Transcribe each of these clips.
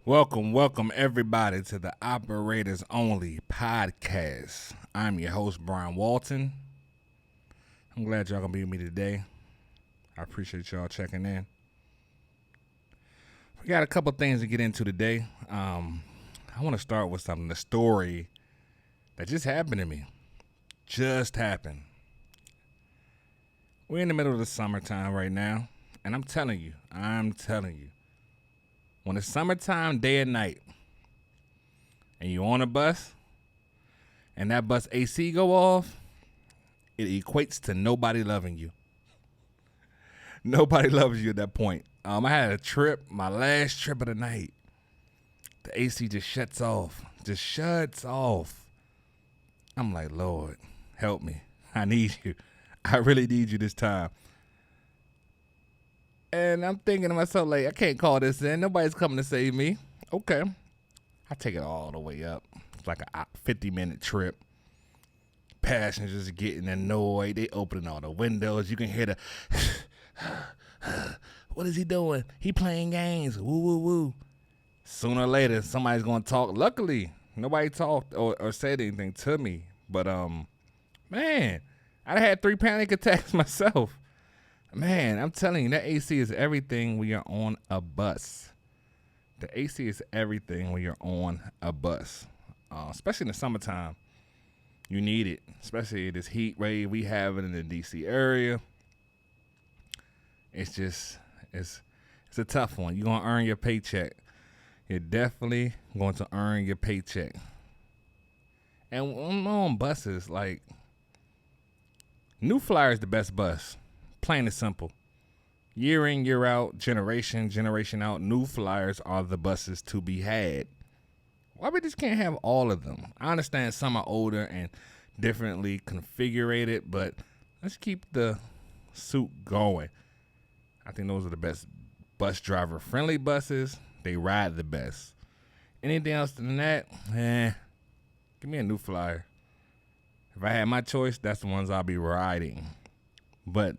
Welcome everybody to the Operators Only podcast. I'm your host, Bryan Walton. I'm glad y'all gonna be with me today. I appreciate y'all checking in. We got a couple things to get into today. I want to start with something, the story that just happened to me. Just happened. We're in the middle of the summertime right now, and I'm telling you, when it's summertime, day and night, and you're on a bus, and that bus AC go off, it equates to nobody loving you. Nobody loves you at that point. I had a trip, my last trip of the night. The AC just shuts off. I'm like, Lord, help me. I need you. I really need you this time. And I'm thinking to myself, like, I can't call this in. Nobody's coming to save me. Okay. I take it all the way up. It's like a 50-minute trip. Passengers are getting annoyed. They opening all the windows. You can hear the, what is he doing? He playing games. Woo, woo, woo. Sooner or later, somebody's going to talk. Luckily, nobody talked or said anything to me. But, man, I had 3 panic attacks myself. Man, I'm telling you, that AC is everything when you're on a bus. The AC is everything when you're on a bus, especially in the summertime. You need it, especially this heat wave we have in the D.C. area. It's a tough one. You're going to earn your paycheck. You're definitely going to earn your paycheck. And when I'm on buses, like, New Flyer is the best bus. Plain and simple. Year in, year out, generation out, New Flyers are the buses to be had. Why we just can't have all of them? I understand some are older and differently configured, but let's keep the suit going. I think those are the best bus driver friendly buses. They ride the best. Anything else than that, give me a New Flyer. If I had my choice, that's the ones I'll be riding. But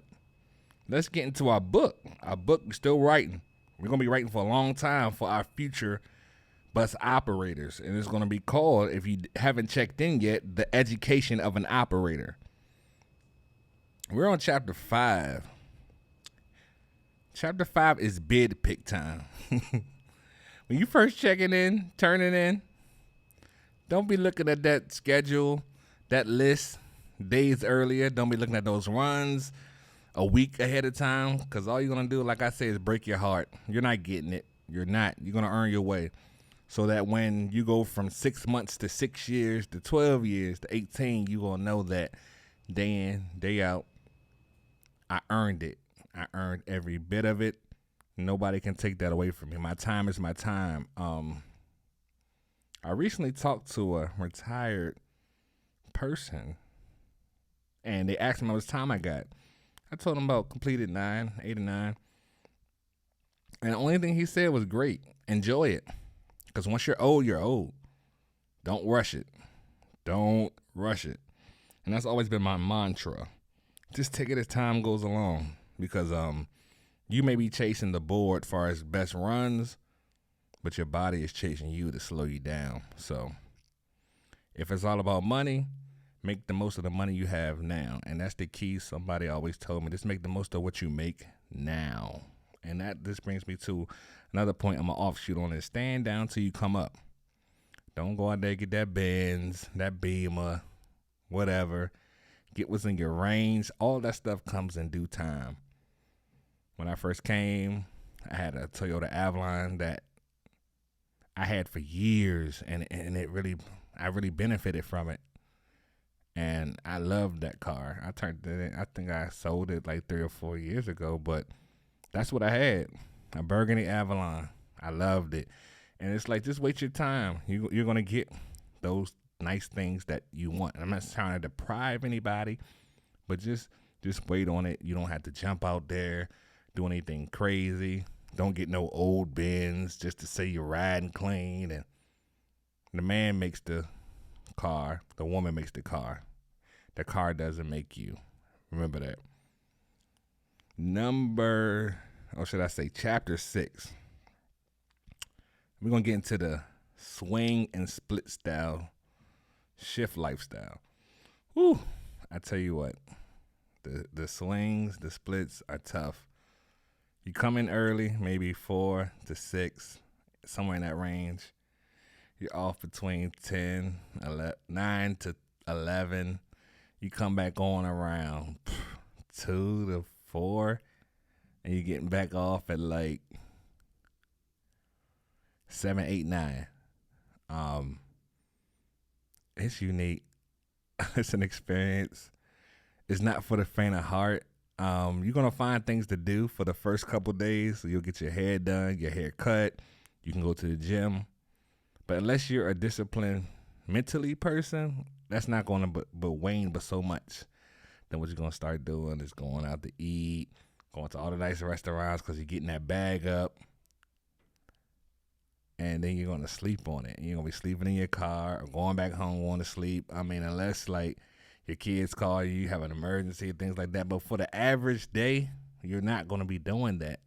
let's get into our book. Our book, we're still writing. We're going to be writing for a long time for our future bus operators. And it's going to be called, if you haven't checked in yet, The Education of an Operator. We're on chapter 5. Chapter 5 is bid pick time. When you first checking in, turning in, don't be looking at that schedule, that list, days earlier. Don't be looking at those runs a week ahead of time, because all you're going to do, like I say, is break your heart. You're not getting it. You're not. You're going to earn your way so that when you go from 6 months to 6 years to 12 years to 18, you're going to know that day in, day out, I earned it. I earned every bit of it. Nobody can take that away from me. My time is my time. I recently talked to a retired person, and they asked me how much time I got. I told him about completed 8 or 9. And the only thing he said was great. Enjoy it. Because once you're old, you're old. Don't rush it. Don't rush it. And that's always been my mantra. Just take it as time goes along. Because you may be chasing the board as far as best runs, but your body is chasing you to slow you down. So if it's all about money, make the most of the money you have now. And that's the key. Somebody always told me, just make the most of what you make now. And this brings me to another point I'm going to offshoot on is stand down till you come up. Don't go out there, get that Benz, that Beamer, whatever. Get what's in your range. All that stuff comes in due time. When I first came, I had a Toyota Avalon that I had for years, and I really benefited from it. And I loved that car. I think I sold it like 3 or 4 years ago, but that's what I had, a burgundy Avalon. I loved it. And it's like, just wait your time. You're going to get those nice things that you want. I'm not trying to deprive anybody, but just wait on it. You don't have to jump out there, do anything crazy. Don't get no old Benz just to say you're riding clean. And the man makes the car. The woman makes the car. The car doesn't make you. Remember that. Chapter 6. We're gonna get into the swing and split style shift lifestyle. Whew. I tell you what, the swings, the splits are tough. You come in early, maybe 4 to 6, somewhere in that range. You're off between 9 to 11. You come back on around 2 to 4, and you're getting back off at like 7, 8, 9. Um, it's unique. It's an experience. It's not for the faint of heart. You're gonna find things to do for the first couple days. So you'll get your hair done, your hair cut. You can go to the gym, but unless you're a disciplined mentally person, that's not gonna but wane but so much. Then what you're gonna start doing is going out to eat, going to all the nice restaurants because you're getting that bag up, and then you're gonna sleep on it. You're gonna be sleeping in your car or going back home going to sleep. I mean, unless like your kids call you, have an emergency, things like that. But for the average day, you're not gonna be doing that.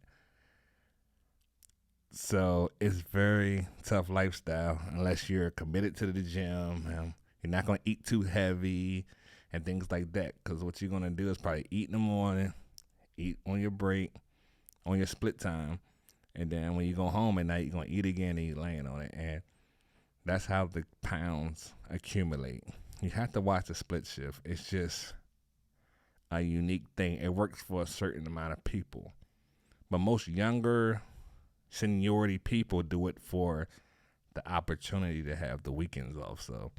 So it's very tough lifestyle unless you're committed to the gym. You're not gonna eat too heavy and things like that. Because what you're gonna do is probably eat in the morning, eat on your break, on your split time, and then when you go home at night, you're gonna eat again and you're laying on it. And that's how the pounds accumulate. You have to watch the split shift. It's just a unique thing. It works for a certain amount of people, but most younger seniority people do it for the opportunity to have the weekends off. So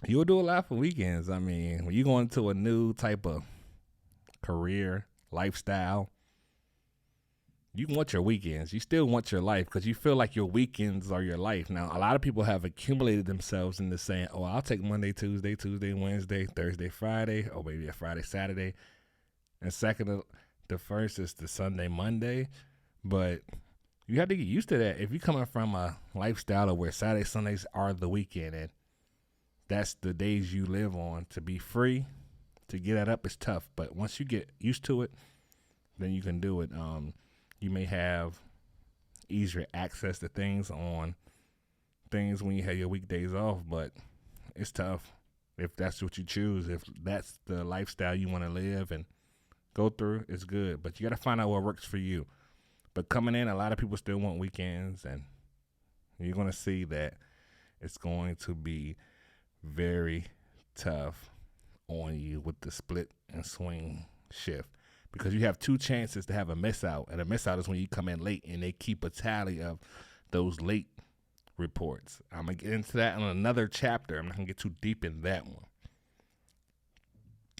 you'll do a lot for weekends. I mean, when you go into a new type of career, lifestyle, you want your weekends. You still want your life because you feel like your weekends are your life. Now, a lot of people have accumulated themselves into saying, oh, I'll take Monday, Tuesday, Wednesday, Thursday, Friday, or maybe a Friday, Saturday. And second, the first is the Sunday, Monday. But you have to get used to that. If you're coming from a lifestyle of where Saturday, Sundays are the weekend, and that's the days you live on, to be free, to get that up is tough. But once you get used to it, then you can do it. You may have easier access to things when you have your weekdays off, but it's tough if that's what you choose. If that's the lifestyle you want to live and go through, it's good. But you got to find out what works for you. But coming in, a lot of people still want weekends, and you're going to see that it's going to be very tough on you with the split and swing shift. Because you have 2 chances to have a miss out. And a miss out is when you come in late and they keep a tally of those late reports. I'm going to get into that in another chapter. I'm not going to get too deep in that one.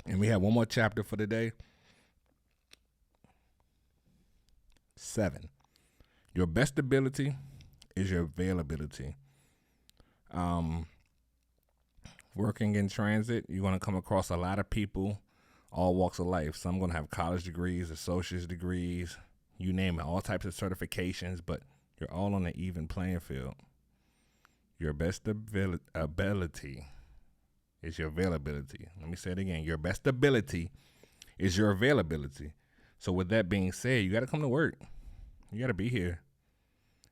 And we have one more chapter for today. 7. Your best ability is your availability. Working in transit, you're going to come across a lot of people, all walks of life. Some going to have college degrees, associate's degrees, you name it, all types of certifications, but you're all on an even playing field. Your best ability is your availability. Let me say it again. Your best ability is your availability. So with that being said, you got to come to work. You got to be here.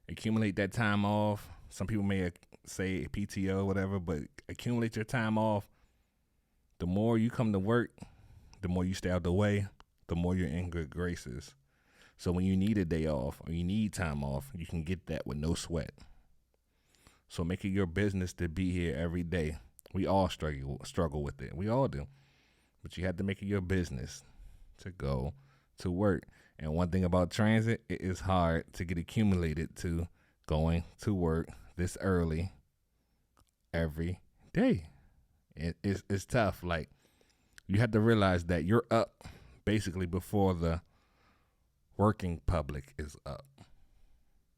Accumulate that time off. Some people may say PTO, whatever, but accumulate your time off. The more you come to work, the more you stay out the way, the more you're in good graces. So when you need a day off or you need time off, you can get that with no sweat. So make it your business to be here every day. We all struggle with it. We all do. But you have to make it your business to go to work. And one thing about transit, it is hard to get accumulated to going to work this early every day. It's tough. Like, you have to realize that you're up basically before the working public is up,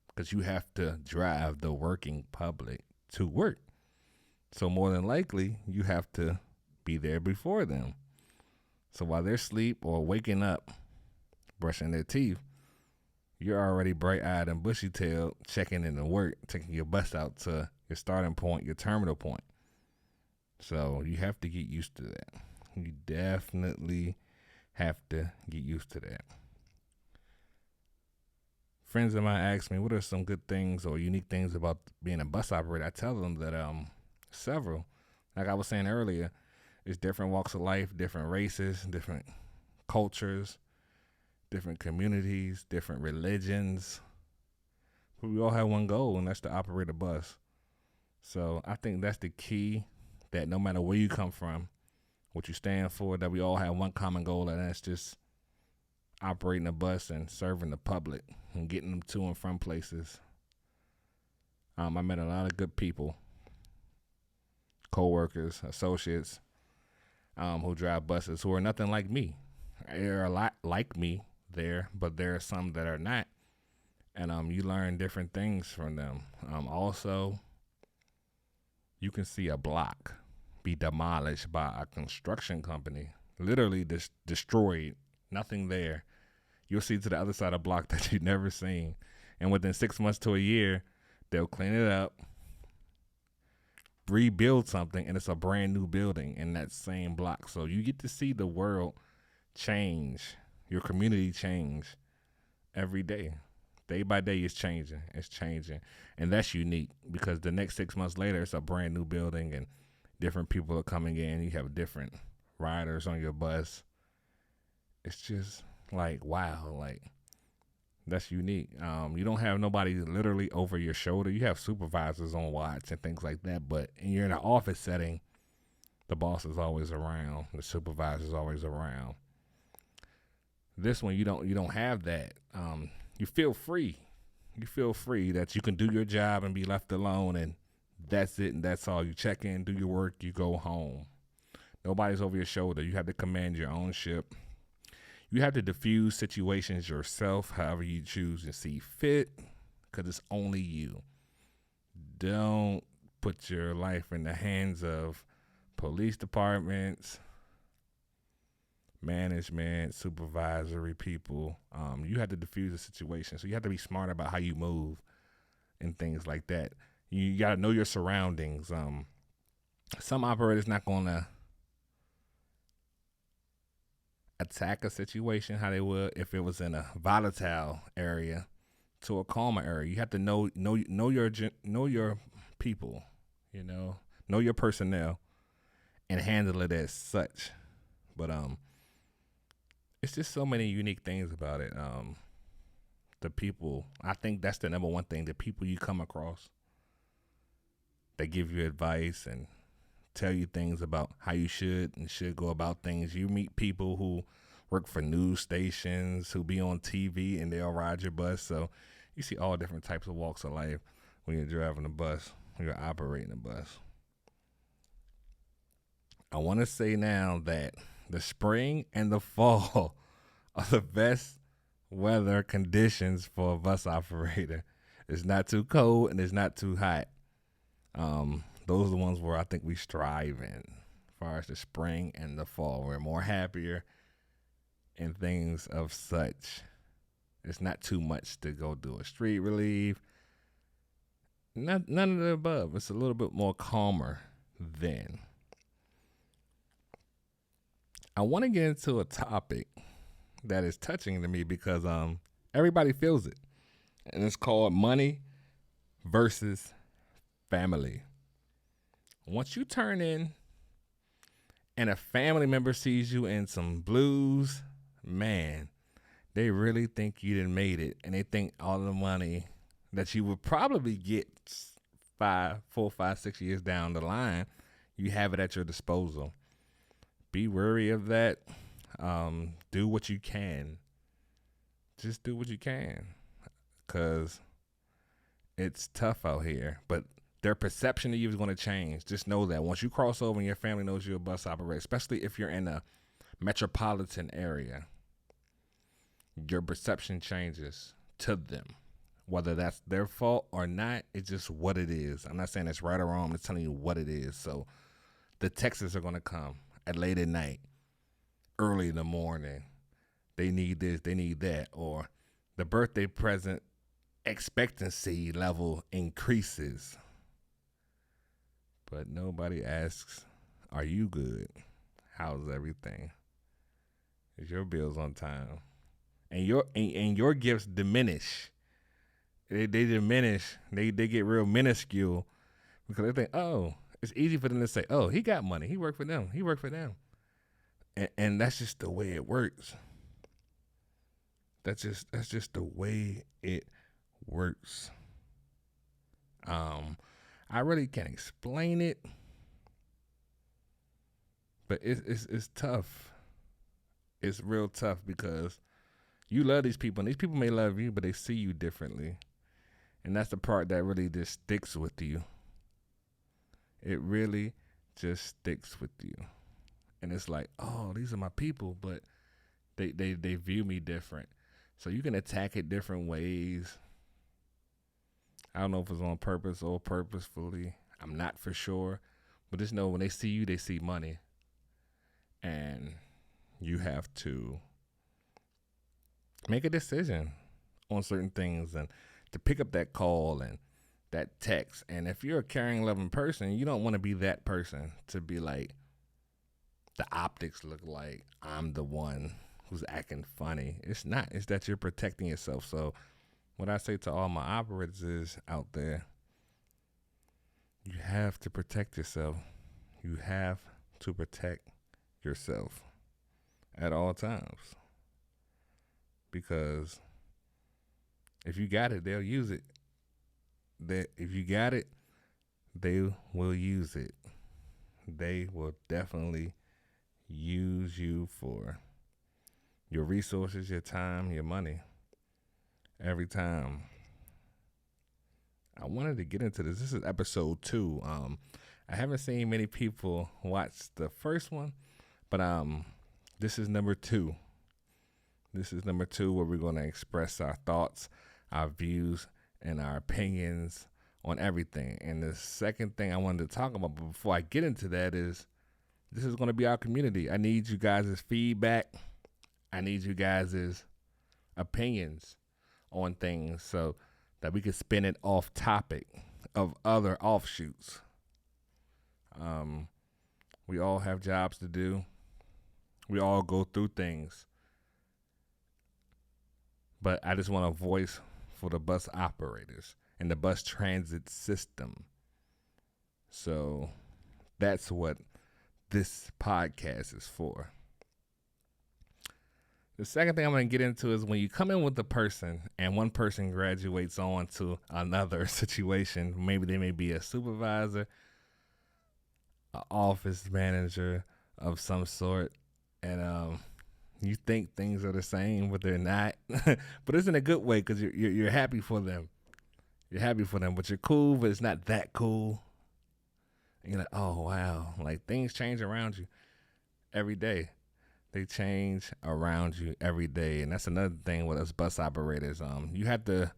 because you have to drive the working public to work. So more than likely, you have to be there before them. So while they're asleep or waking up, brushing their teeth, you're already bright-eyed and bushy-tailed, checking into work, taking your bus out to your starting point, your terminal point. So you have to get used to that. You definitely have to get used to that. friends of mine ask me what are some good things or unique things about being a bus operator, I tell them that several. Like I was saying earlier, it's different walks of life, different races, different cultures, different communities, different religions. But we all have one goal, and that's to operate a bus. So I think that's the key, that no matter where you come from, what you stand for, that we all have one common goal, and that's just operating a bus and serving the public and getting them to and from places. I met a lot of good people, co-workers, associates, who drive buses who are nothing like me. They're a lot like me there, but there are some that are not. And you learn different things from them. Also, you can see a block be demolished by a construction company, literally destroyed, nothing there. You'll see to the other side of the block that you've never seen. And within 6 months to a year, they'll clean it up, rebuild something, and it's a brand new building in that same block. So you get to see the world change, your community change every day. Day by day, it's changing. It's changing. And that's unique because the next 6 months later, it's a brand new building and different people are coming in. You have different riders on your bus. It's just like, wow, like that's unique. You don't have nobody literally over your shoulder. You have supervisors on watch and things like that. But you're in an office setting, the boss is always around. The supervisor is always around. This one, you don't have that. You feel free. You feel free that you can do your job and be left alone, and that's it, and that's all. You check in, do your work, you go home. Nobody's over your shoulder. You have to command your own ship. You have to diffuse situations yourself, however you choose to see fit, because it's only you. Don't put your life in the hands of police departments, management, supervisory people. You have to diffuse the situation. So you have to be smart about how you move and things like that. You got to know your surroundings. Some operators not going to attack a situation how they would if it was in a volatile area to a calmer area. You have to know your people, know your personnel and handle it as such. But it's just so many unique things about it. The people, I think that's the number one thing, the people you come across. They give you advice and tell you things about how you should go about things. You meet people who work for news stations, who be on TV, and they'll ride your bus. So you see all different types of walks of life when you're driving a bus, when you're operating a bus. I want to say now that the spring and the fall are the best weather conditions for a bus operator. It's not too cold and it's not too hot. Those are the ones where I think we strive in, as far as the spring and the fall. We're more happier and things of such. It's not too much to go do a street relief. None of the above. It's a little bit more calmer then. I want to get into a topic that is touching to me because everybody feels it. And it's called money versus family. Once you turn in and a family member sees you in some blues, man, they really think you done made it. And they think all the money that you would probably get 4, 5, 6 years down the line, you have it at your disposal. Be wary of that. Do what you can. Just do what you can. Because it's tough out here. But their perception of you is going to change. Just know that once you cross over and your family knows you're a bus operator, especially if you're in a metropolitan area, your perception changes to them. Whether that's their fault or not, it's just what it is. I'm not saying it's right or wrong. I'm just telling you what it is. So the texts are going to come at late at night, early in the morning. They need this, they need that. Or the birthday present expectancy level increases. But nobody asks, are you good? How's everything? Is your bills on time? And your gifts diminish They diminish. They get real minuscule because they think, oh, it's easy for them to say, oh, he got money. He worked for them. He worked for them. And that's just the way it works. That's just the way it works. I really can't explain it, but it's tough. It's real tough because you love these people, and these people may love you, but they see you differently, and that's the part that really just sticks with you. It really just sticks with you, and it's like, oh, these are my people, but they view me different. So you can attack it different ways. I don't know if it's on purpose or purposefully. I'm not for sure. But just know when they see you, they see money. And you have to make a decision on certain things and to pick up that call and that text. And if you're a caring, loving person, you don't want to be that person to be like, the optics look like I'm the one who's acting funny. It's not. It's that you're protecting yourself. So what I say to all my operators is out there, you have to protect yourself. You have to protect yourself at all times. Because if you got it, they'll use it. If you got it, they will use it. They will definitely use you for your resources, your time, your money. Every time. I wanted to get into this. This is episode 2. I haven't seen many people watch the first one, but this is number 2. This is number 2 where we're going to express our thoughts, our views, and our opinions on everything. And the second thing I wanted to talk about, but before I get into that, is this is going to be our community. I need you guys' feedback. I need you guys' opinions on things so that we can spin it off topic of other offshoots. We all have jobs to do. We all go through things. But I just want a voice for the bus operators and the bus transit system. So that's what this podcast is for. The second thing I'm going to get into is when you come in with a person and one person graduates on to another situation, maybe they may be a supervisor, an office manager of some sort, and you think things are the same, but they're not. But it's in a good way because you're happy for them. You're happy for them, but you're cool, but it's not that cool. And you're like, oh, wow. Like, things change around you every day. They change around you every day. And that's another thing with us bus operators. You have to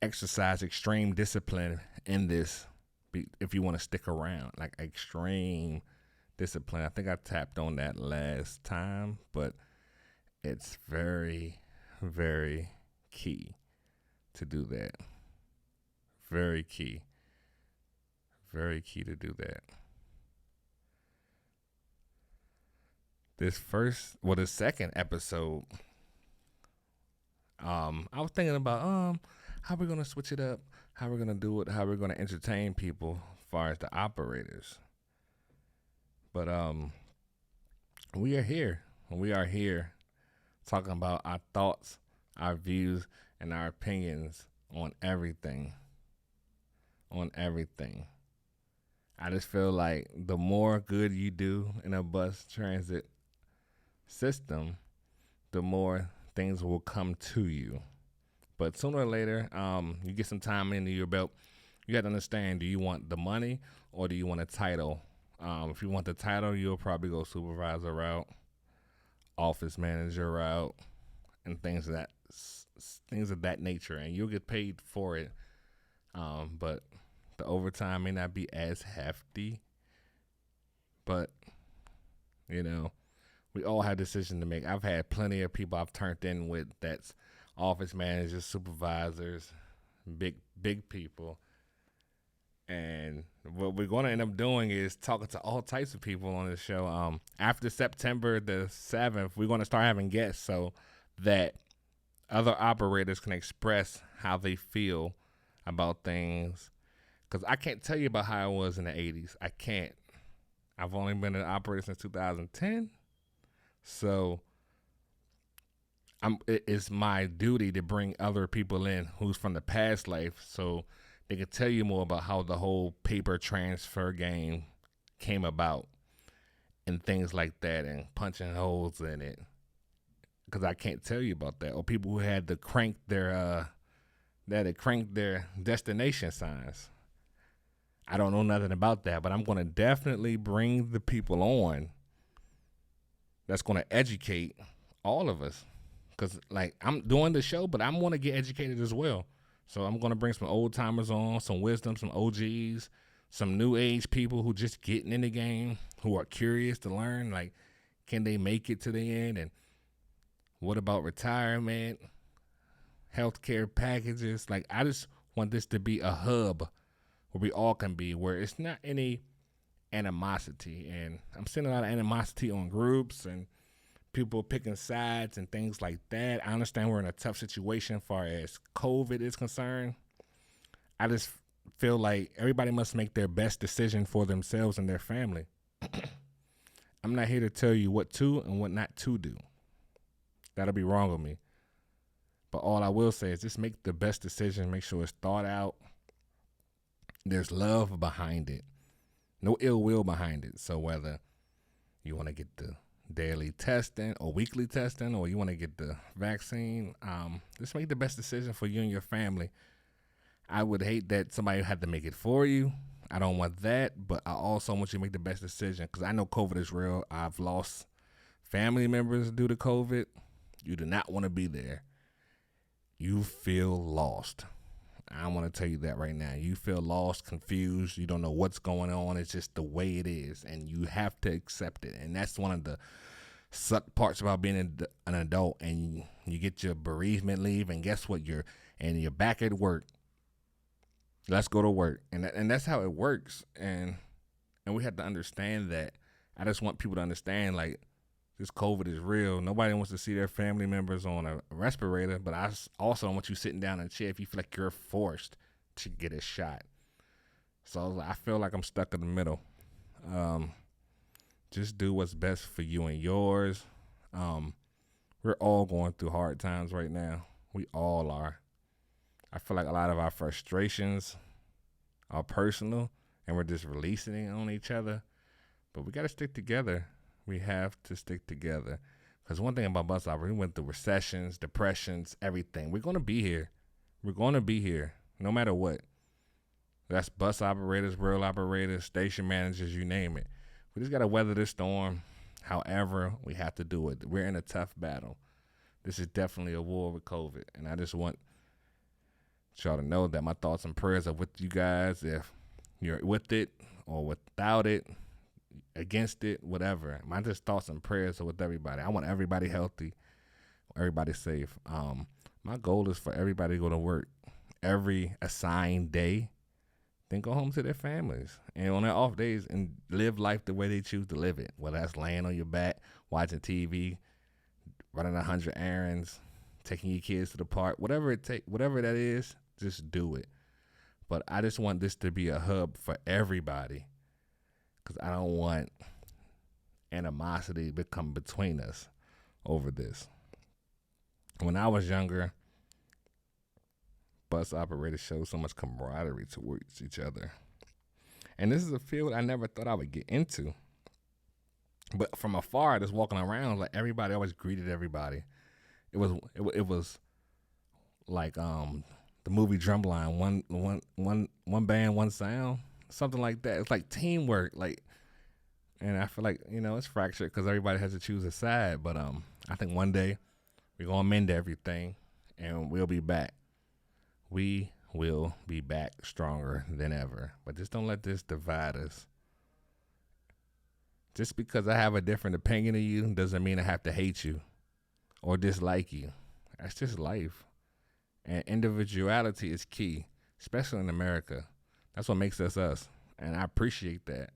exercise extreme discipline in this if you want to stick around. Like extreme discipline. I think I tapped on that last time, but it's very, very key to do that. Very key. Very key to do that. The second episode, I was thinking about how we're gonna switch it up, how we're gonna do it, how we're gonna entertain people as far as the operators. But we are here. We are here talking about our thoughts, our views, and our opinions on everything. On everything. I just feel like the more good you do in a bus transit system, the more things will come to you. But sooner or later, you get some time into your belt, you got to understand, do you want the money or do you want a title? If you want the title, you'll probably go supervisor route, office manager route, and things of that nature, and you'll get paid for it. But the overtime may not be as hefty, but we all have decisions to make. I've had plenty of people I've turned in with that's office managers, supervisors, big people. And what we're going to end up doing is talking to all types of people on this show. After September the 7th, we're going to start having guests so that other operators can express how they feel about things. Because I can't tell you about how it was in the 80s. I can't. I've only been an operator since 2010. So it's my duty to bring other people in who's from the past life so they can tell you more about how the whole paper transfer game came about and things like that and punching holes in it. Because I can't tell you about that. Or people who had to crank their destination signs. I don't know nothing about that, but I'm going to definitely bring the people on that's going to educate all of us. Because, like, I'm doing the show, but I'm going to get educated as well. So I'm going to bring some old timers on, some wisdom, some OGs, some new age people who just getting in the game, who are curious to learn, like, can they make it to the end? And what about retirement, healthcare packages? Like, I just want this to be a hub where we all can be, where it's not any animosity. And I'm seeing a lot of animosity on groups and people picking sides and things like that. I understand we're in a tough situation as far as COVID is concerned. I just feel like everybody must make their best decision for themselves and their family. I'm not here to tell you what to and what not to do. That'll be wrong with me. But all I will say is just make the best decision. Make sure it's thought out. There's love behind it. No ill will behind it. So whether you want to get the daily testing or weekly testing, or you want to get the vaccine, just make the best decision for you and your family. I would hate that somebody had to make it for you. I don't want that, but I also want you to make the best decision because I know COVID is real. I've lost family members due to COVID. You do not want to be there. You feel lost. I want to tell you that right now. You feel lost, confused. You don't know what's going on. It's just the way it is, and you have to accept it. And that's one of the suck parts about being an adult. And you get your bereavement leave, and guess what? You're back at work. Let's go to work, and that's how it works. And we have to understand that. I just want people to understand, like, this COVID is real. Nobody wants to see their family members on a respirator, but I also want you sitting down in a chair if you feel like you're forced to get a shot. So I feel like I'm stuck in the middle. Just do what's best for you and yours. We're all going through hard times right now. We all are. I feel like a lot of our frustrations are personal, and we're just releasing it on each other. But we got to stick together. We have to stick together. Because one thing about bus operators, we went through recessions, depressions, everything. We're going to be here. We're going to be here no matter what. That's bus operators, rail operators, station managers, you name it. We just got to weather this storm. However, we have to do it. We're in a tough battle. This is definitely a war with COVID. And I just want y'all to know that my thoughts and prayers are with you guys. If you're with it or without it, against it, whatever. My just thoughts and prayers are with everybody. I want everybody healthy, everybody safe. My goal is for everybody to go to work every assigned day, then go home to their families. And on their off days, and live life the way they choose to live it. Whether that's laying on your back, watching TV, running 100 errands, taking your kids to the park, whatever that is, just do it. But I just want this to be a hub for everybody. Because I don't want animosity to become between us over this. When I was younger, bus operators showed so much camaraderie towards each other. And this is a field I never thought I would get into. But from afar, just walking around, like everybody always greeted everybody. It was like the movie Drumline, one band, one sound, something like that. It's like teamwork, like. And I feel like, it's fractured because everybody has to choose a side. But I think one day we're going to mend everything and we'll be back. We will be back stronger than ever. But just don't let this divide us. Just because I have a different opinion of you doesn't mean I have to hate you or dislike you. That's just life. And individuality is key, especially in America. That's what makes us us. And I appreciate that.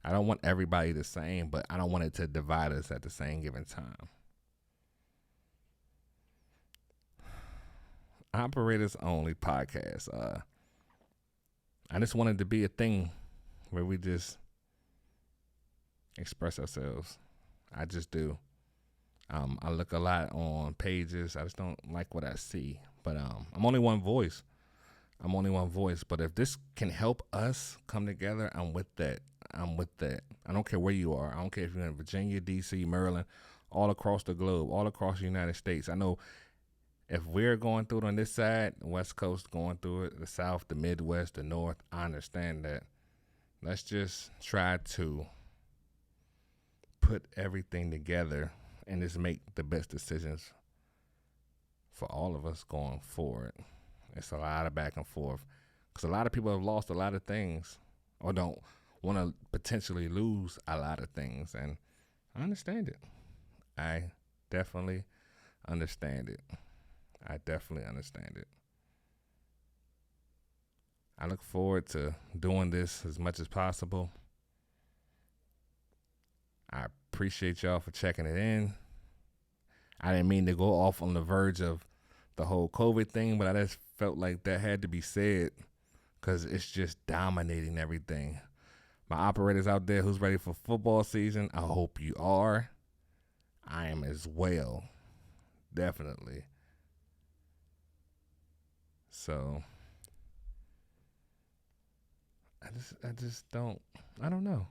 I don't want everybody the same, but I don't want it to divide us at the same given time. Operators Only podcast. I just wanted to be a thing where we just express ourselves. I just do. I look a lot on pages. I just don't like what I see. But I'm only one voice. I'm only one voice. But if this can help us come together, I'm with that. I'm with that. I don't care where you are. I don't care if you're in Virginia, D.C., Maryland, all across the globe, all across the United States. I know if we're going through it on this side, the West Coast going through it, the South, the Midwest, the North, I understand that. Let's just try to put everything together and just make the best decisions for all of us going forward. It's a lot of back and forth because a lot of people have lost a lot of things or don't want to potentially lose a lot of things. And I understand it. I definitely understand it. I definitely understand it. I look forward to doing this as much as possible. I appreciate y'all for checking it in. I didn't mean to go off on the verge of the whole COVID thing, but I just felt like that had to be said because it's just dominating everything. My operators out there who's ready for football season, I hope you are. I am as well. Definitely. So I just don't. I don't know.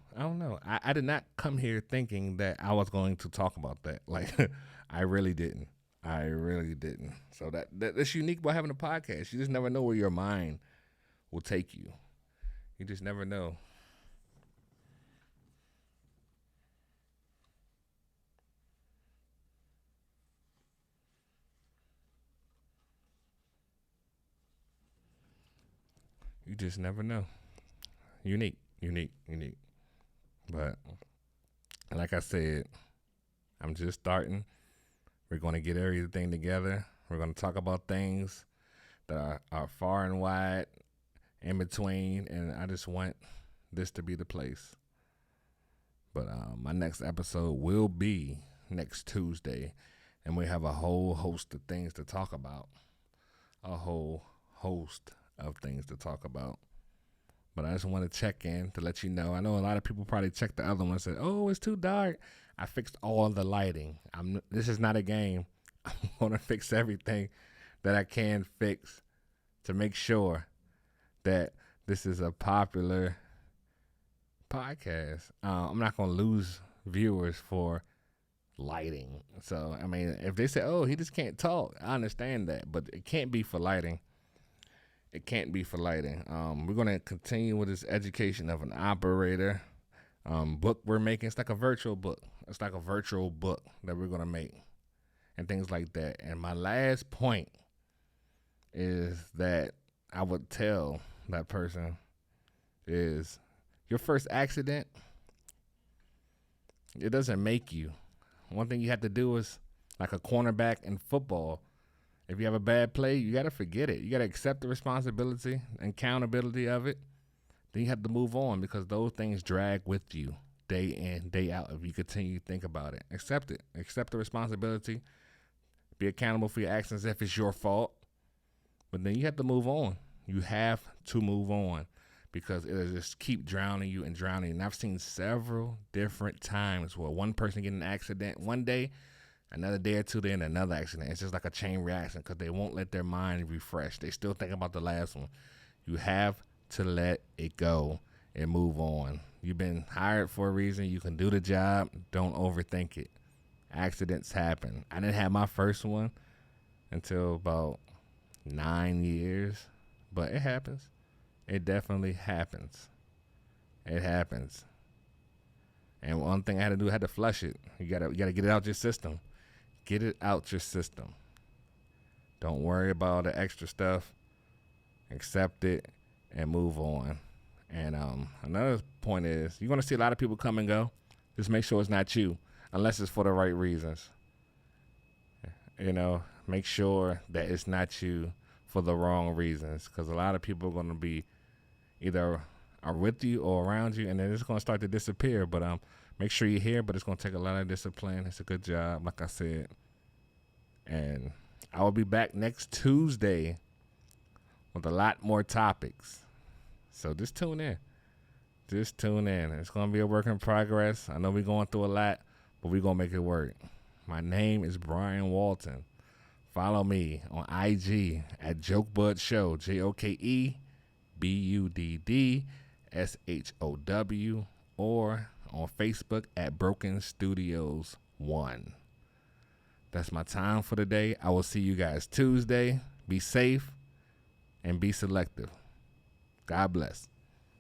I did not come here thinking that I was going to talk about that. Like, I really didn't. So that's unique by having a podcast. You just never know where your mind will take you. You just never know. You just never know. Unique. But like I said, I'm just starting. We're going to get everything together. We're going to talk about things that are far and wide in between. And I just want this to be the place. But my next episode will be next Tuesday. And we have a whole host of things to talk about. A whole host of things to talk about. But I just want to check in to let you know. I know a lot of people probably checked the other one and said, oh, it's too dark. I fixed all the lighting. This is not a game. I'm going to fix everything that I can fix to make sure that this is a popular podcast. I'm not going to lose viewers for lighting. So, I mean, if they say, oh, he just can't talk, I understand that. But it can't be for lighting. We're going to continue with this education of an operator book we're making. It's like a virtual book. It's like a virtual book that we're going to make and things like that. And my last point is that I would tell that person is your first accident, it doesn't make you. One thing you have to do is like a cornerback in football. If you have a bad play, you got to forget it. You got to accept the responsibility and accountability of it. Then you have to move on because those things drag with you day in, day out if you continue to think about it. Accept it. Accept the responsibility. Be accountable for your actions if it's your fault. But then you have to move on. You have to move on because it'll just keep drowning you. And I've seen several different times where one person get in an accident one day, another day or two, they're in another accident. It's just like a chain reaction because they won't let their mind refresh. They still think about the last one. You have to let it go and move on. You've been hired for a reason. You can do the job. Don't overthink it. Accidents happen. I didn't have my first one until about 9 years, but it happens. It definitely happens. It happens. And one thing I had to do, I had to flush it. You gotta get it out your system. Get it out your system. Don't worry about all the extra stuff. Accept it and move on. And another point is you're gonna see a lot of people come and go. Just make sure it's not you, unless it's for the right reasons. Make sure that it's not you for the wrong reasons, because a lot of people are gonna be either are with you or around you, and then it's gonna start to disappear. But make sure you're here. But it's gonna take a lot of discipline. It's a good job, like I said. And I will be back next Tuesday with a lot more topics. So just tune in. Just tune in. It's going to be a work in progress. I know we're going through a lot, but we're going to make it work. My name is Bryan Walton. Follow me on IG at JokeBud Show, JokeBuddShow, or on Facebook at Broken Studios 1. That's my time for the day. I will see you guys Tuesday. Be safe and be selective. God bless.